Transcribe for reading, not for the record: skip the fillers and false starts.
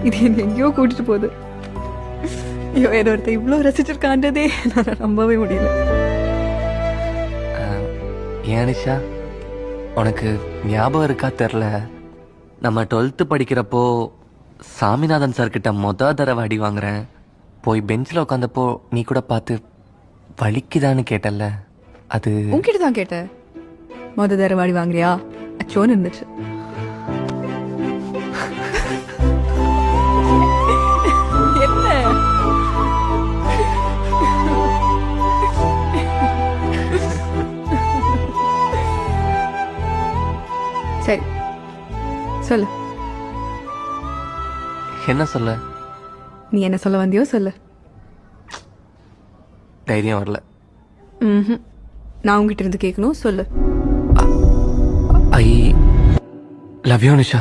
இது என்ன எங்கேயோ கூட்டிட்டு போகுது. ஐயோ, என்ன ஒருத்தர் இவ்வளோ ரசிச்சிருக்காண்டதே நான் நம்பவே முடியல. ஏன் நிஷா, உனக்கு ஞாபகம் இருக்கா தெரில, நம்ம 12th படிக்கிறப்போ சாமிநாதன் சார்கிட்ட தடவை அடி வாங்குறேன். போய் பெஞ்சில் உட்காந்தப்போ நீ கூட பார்த்து வலிக்குதான்னு கேட்டல்ல, அது உங்ககிட்ட தான் கேட்டேன். தடவை அடி வாங்குறியா அச்சோன்னு இருந்துச்சு. என்ன சரி சொல்லு. என்ன சொல்ல? நீ என்ன சொல்ல வந்தியோ சொல்லு. தைரியம் வரல. நான் உங்ககிட்ட இருந்து கேட்கணும், சொல்லு. I love you Nisha.